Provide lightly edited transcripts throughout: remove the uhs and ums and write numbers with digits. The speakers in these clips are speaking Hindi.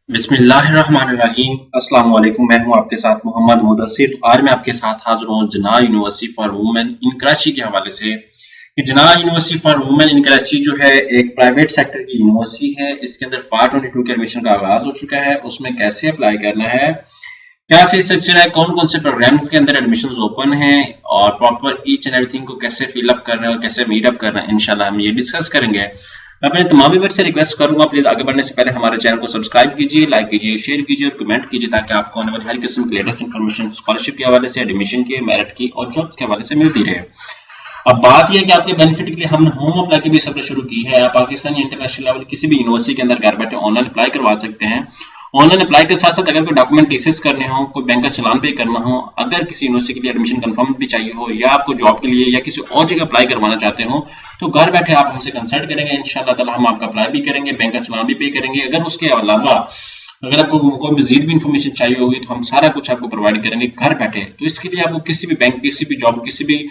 बिस्मिल्लाहिर्रहमानिर्रहीम। अस्सलाम वालेकुम। मैं हूं आपके साथ मोहम्मद मुदस्सिर। तो आज मैं आपके साथ हाजिर हूं जना university for women in Karachi के हवाले से कि जना university for women in Karachi जो है एक प्राइवेट सेक्टर की यूनिवर्सिटी है। इसके अंदर फार 22 के एडमिशन का आगाज हो चुका है। उसमें कैसे अप्लाई करना है, क्या फीस स्ट्रक्चर है, कौन कौन से प्रोग्राम्स के अंदर एडमिशन ओपन है और प्रॉपर ईच एंड एवरीथिंग को कैसे फिलअप करना है और कैसे मीटअप करना है, इंशाल्लाह हम ये डिस्कस करेंगे। मैं अपने तमाम व्यूअर्स से रिक्वेस्ट करूंगा, प्लीज आगे बढ़ने से पहले हमारे चैनल को सब्सक्राइब कीजिए, लाइक कीजिए, शेयर कीजिए और कमेंट कीजिए ताकि आपको आने वाली हर किस्म की लेटेस्ट इन्फॉर्मेशन स्कॉलरशिप के हवाले से, एडमिशन के, मेरिट की और जॉब्स के हवाले से मिलती रहे। अब बात यह है कि आपके बेनिफिट के लिए हमने होम अप्लाई की भी सर्विस शुरू की है। आप पाकिस्तान या इंटरनेशनल लेवल किसी भी यूनिवर्सिटी के अंदर घर बैठे ऑनलाइन अप्लाई करवा सकते हैं। ऑनलाइन अप्लाई के साथ साथ अगर कोई डॉक्यूमेंट टीसीएस करने हो, कोई बैंक का चलान पे करना हो, अगर किसी यूनिवर्सिटी के लिए एडमिशन कंफर्म भी चाहिए हो या आपको जॉब के लिए या किसी और जगह अप्लाई करवाना चाहते हो, तो घर बैठे आप हमसे कंसल्ट करेंगे। इंशाल्लाह ताला हम आपका अप्लाई भी करेंगे, बैंक का चलान भी पे करेंगे। अगर उसके अलावा अगर आपको कोई मजीद भी इन्फॉर्मेशन चाहिए होगी तो हम सारा कुछ आपको प्रोवाइड करेंगे घर बैठे। तो इसके लिए आपको किसी भी बैंक, किसी भी जॉब, किसी भी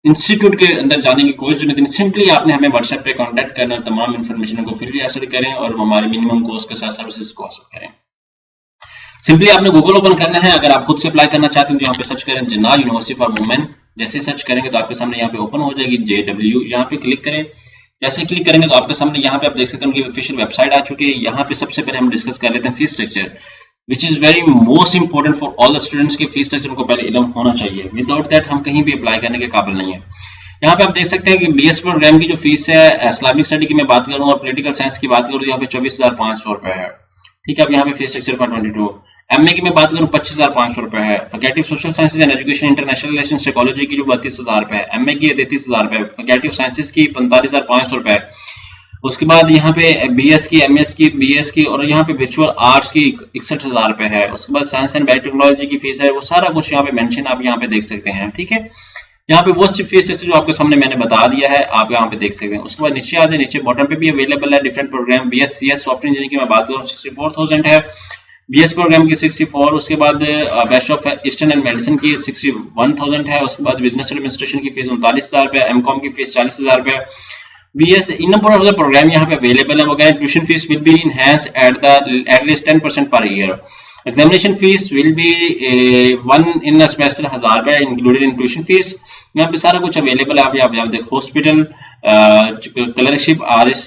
इंस्टीट्यूट के अंदर जाने की कोई जरूरत नहीं। सिंपली आपने हमें व्हाट्सएप पे कांटेक्ट करना, तमाम इन्फॉर्मेशन को फ्रीली हासिल करें और हमारे मिनिमम कोर्स के साथ सर्विसेज को हासिल करें। सिंपली आपने गूगल ओपन करना है। अगर आप खुद से अप्लाई करना चाहते हैं तो यहाँ पे सर्च करें जिन्ना यूनिवर्सिटी फॉर वुमेन। जैसे सर्च करेंगे तो आपके सामने यहाँ पे ओपन हो जाएगी JW। यहाँ पे क्लिक करें। जैसे क्लिक करेंगे तो आपके सामने यहाँ पे आप देख सकते हैं उनकी ऑफिशियल वेबसाइट आ चुकी है। यहाँ पे सबसे पहले हम डिस्कस कर लेते हैं fees structure, which is very most important for all the students के फीस स्ट्रक्चर उनको पहले इल्म होना चाहिए। विदाउट दैट हम कहीं भी अप्लाई करने के काबिल नहीं है। यहाँ पे आप देख सकते हैं कि BS प्रोग्राम की जो फीस है, इस्लामिक स्टडी की मैं बात करूँ और पॉलिटिकल साइंस की बात करूँ, यहाँ पे 24,500 रुपए है। ठीक है, अब यहाँ पे फीस स्ट्रक्चर फॉर 22। MA की मैं बात करूँ 25,500 रुपए है। Faculty of social sciences and education international relation psychology की जो 32,000 रुपए है। MA की 33,000 रुपए। फैकल्टी ऑफ साइंसेज की 45,500 रुपए। उसके बाद यहाँ पे BS की, MS की, BS की और यहाँ पे विजुअल आर्ट्स की 61,000 रुपए है। उसके बाद साइंस एंड बायोटेक्नोलॉजी की फीस है। वो सारा कुछ यहाँ पे मेंशन आप यहाँ पे देख सकते हैं। ठीक है, यहाँ पे वो फीस जो आपके सामने मैंने बता दिया है, आप यहाँ पे देख सकते हैं। उसके बाद नीचे आ जाए, नीचे बॉटम पे भी अवेलेबल है different program. BScs software engineering की मैं बात करूँ 64,000 है। BS प्रोग्राम की 64। उसके बाद bachelor of eastern and medicine की 61,000 है। उसके बाद बिजनेस एडमिनिस्ट्रेशन की फीस 39,000 रुपए। MCOM की फीस 40,000 रुपए। BS in number of the program यहाँ पे अवेलेबल है। वगैरह tuition fees will be enhance at least 10% per year. Examination fees will be one in semester 1,000 रुपए इंक्लूडेड इन ट्यूशन फीस। यहाँ पे सारा कुछ अवेलेबल है। आप यहाँ देखो, हॉस्पिटल क्लर्कशिप RS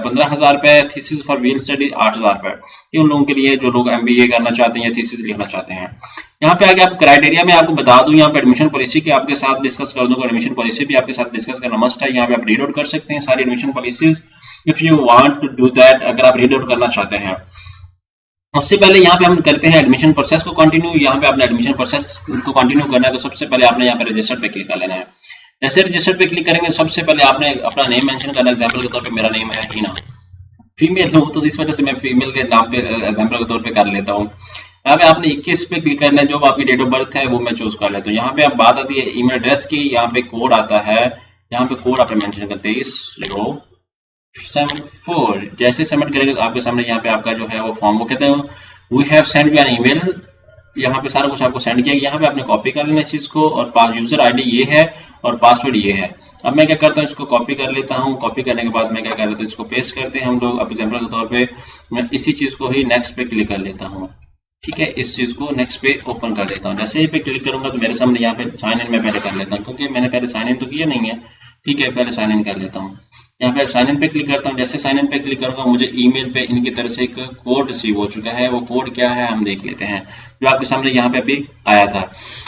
15,000 रुपए। थीसिस फॉर व्हील स्टडी 8,000 रुपए। ये उन लोगों के लिए जो लोग MBA करना चाहते हैं या थीसिस लिखना चाहते हैं। यहाँ पे आगे आप क्राइटेरिया में आपको बता दूं, यहाँ पे एडमिशन पॉलिसी के आपके साथ डिस्कस कर दूंगा। एडमिशन पॉलिसी भी आपके साथ डिस्कस करना मस्ट है। यहाँ पे आप रीड आउट कर सकते हैं सारी admission policies if you want to do that, अगर आप रीड आउट करना चाहते हैं। उससे पहले यहाँ पे हम करते हैं एडमिशन प्रोसेस को कंटिन्यू। यहाँ पे आपने एडमिशन प्रोसेस को कंटिन्यू करना है तो सबसे पहले आपने यहाँ पे रजिस्टर पे क्लिक कर लेना है। जैसे रजिस्टर पे क्लिक करेंगे सबसे पहले आपने अपना नेम मेंशन करना है। एग्जांपल के तौर पे मेरा नेम है हीना, फीमेल हूँ तो इस वजह से मैं फीमेल के नाम पे एग्जांपल के तौर पे कर लेता हूँ। यहाँ पे आपने 21 पे क्लिक करना है, जो आपकी डेट ऑफ बर्थ है वो मैं चूज कर लेता हूँ। यहाँ पे अब बात आती है ईमेल एड्रेस की। यहाँ पे कोड आता है, यहाँ पे कोड आपने मेंशन करते हैं 2307 जैसे सबमिट करेंगे तो आपके सामने यहाँ पे आपका जो है वो फॉर्म, वो कहते हैं we have send you an email. यहाँ पे सारा कुछ आपको सेंड किया। यहाँ पे आपने कॉपी कर लेना इस चीज को और यूजर ID ये है और पासवर्ड ये है। अब मैं क्या करता हूँ, इसको कॉपी कर लेता हूँ। कॉपी करने के बाद मैं क्या कर लेता हूँ, इसको पेस्ट करते हैं हम लोग। अब एग्जाम्पल के तौर पे मैं इसी चीज को ही नेक्स्ट पे क्लिक कर लेता हूँ। ठीक है, इस चीज को नेक्स्ट पे ओपन कर लेता हूँ। जैसे ही पे क्लिक करूंगा तो मेरे सामने यहाँ पे साइन इन मैं पहले कर लेता हूँ, क्योंकि मैंने पहले साइन इन तो किया नहीं है। ठीक है, पहले साइन इन कर लेता हूँ। यहाँ पे साइन इन पे क्लिक करता हूँ। जैसे साइन इन पे क्लिक करूंगा मुझे ईमेल पे इनकी तरफ से एक कोड रिसीव हो चुका है। वो कोड क्या है हम देख लेते हैं, जो आपके सामने यहाँ पे अभी आया था।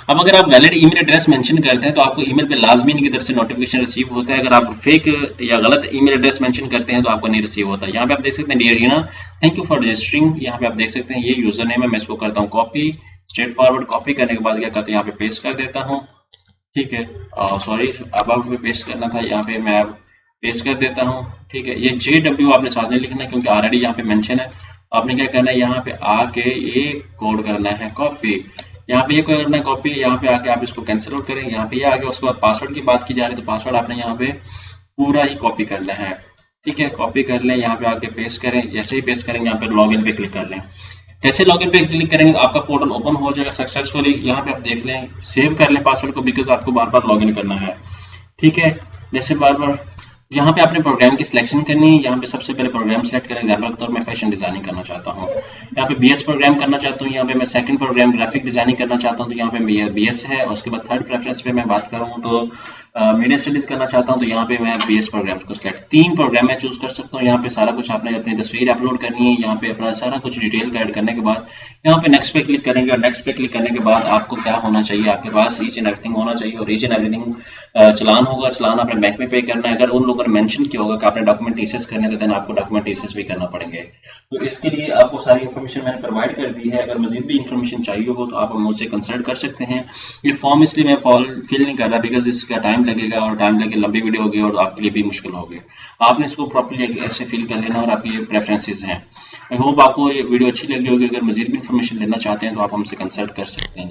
अब अगर आप वैलिड ईमेल एड्रेस मेंशन करते हैं तो आपको ईमेल पे लाजमी इनकी तरफ से नोटिफिकेशन रिसीव होता है। अगर आप फेक या गलत ईमेल एड्रेस मेंशन करते हैं तो आपको नहीं रिसीव होता। यहाँ पे आप देख सकते हैं dear Heena, thank you for registering. यहाँ पे आप देख सकते हैं ये यूजर नेम है। मैं इसको करता हूँ कॉपी, स्ट्रेट फॉरवर्ड। कॉपी करने के बाद क्या करते हैं, यहाँ पे पेस्ट कर देता हूँ। ठीक है, सॉरी अब पेस्ट करना था, यहाँ पे मैं पेस्ट कर देता हूँ। ठीक है, ये JW आपने साथ में लिखना है क्योंकि ऑलरेडी यहाँ पे मेंशन है। आपने क्या करना है, यहाँ पे आके ये कोड करना है कॉपी। यहाँ पे ये करना है कॉपी, यहाँ पे आके आप इसको कैंसिल आउट करें। यहाँ पे ये आगे उसके बाद पासवर्ड की बात की जा रही है तो पासवर्ड आपने यहाँ पे पूरा ही कॉपी करना है। ठीक है, कॉपी कर लें, यहाँ पे आके पेस्ट करें। जैसे ही पेस्ट करेंगे यहाँ पे लॉगिन पे क्लिक कर लें। जैसे लॉगिन पे क्लिक करेंगे तो आपका पोर्टल ओपन हो जाएगा सक्सेसफुली। यहाँ पे आप देख लें, सेव कर लें पासवर्ड को, बिकॉज आपको बार बार लॉगिन करना है। ठीक है, जैसे बार बार यहाँ पे आपने प्रोग्राम की सिलेक्शन करनी है। यहाँ पे सबसे पहले प्रोग्राम सेलेक्ट करें। एग्जाम्पल के तौर मैं फैशन डिजाइनिंग करना चाहता हूँ, यहाँ पे बीएस प्रोग्राम करना चाहता हूँ। यहाँ पे मैं सेकंड प्रोग्राम ग्राफिक डिजाइनिंग करना चाहता हूँ, तो यहाँ पे बीएस है। और उसके बाद थर्ड प्रेफरेंस पे मैं बात करूँ तो मीडिया स्टडीज करना चाहता हूँ, तो यहाँ पे मैं बीएस प्रोग्राम को सिलेक्ट, 3 प्रोग्राम मैं चूज कर सकता हूँ। यहाँ पे सारा कुछ आपने अपनी तस्वीर अपलोड करनी है, यहाँ पे अपना सारा कुछ डिटेल ऐड करने के बाद यहाँ पे नेक्स्ट पे क्लिक करेंगे। और नेक्स्ट पे क्लिक करने के बाद आपको क्या होना चाहिए, आपके पास ईच एंड एवरीथिंग होना चाहिए। और ईच एंड एवरीथिंग चलान होगा, चलान आपने बैंक में पे करना है। अगर उन लोगों ने मेंशन किया होगा कि आपने डॉक्यूमेंट टीसीएस करने हैं, तो देन आपको डॉक्यूमेंट टीसीएस भी करना पड़ेंगे। तो इसके लिए आपको सारी इन्फॉर्मेशन मैंने प्रोवाइड कर दी है। अगर मजीद भी इन्फॉर्मेशन चाहिए हो तो आप मुझसे कंसल्ट कर सकते हैं। ये फॉर्म इसलिए मैं फिल नहीं कर रहा बिकॉज इसका टाइम लगेगा, और टाइम लगे लंबी वीडियो होगी और आपके लिए भी मुश्किल होगी। आपने इसको प्रॉपर्ली ऐसे फिल कर लेना, और आपकी ये प्रेफरेंसेस हैं। आई होप आपको ये वीडियो अच्छी लगी होगी। अगर मजीद भी इन्फॉर्मेशन लेना चाहते हैं तो आप हमसे कंसल्ट कर सकते हैं।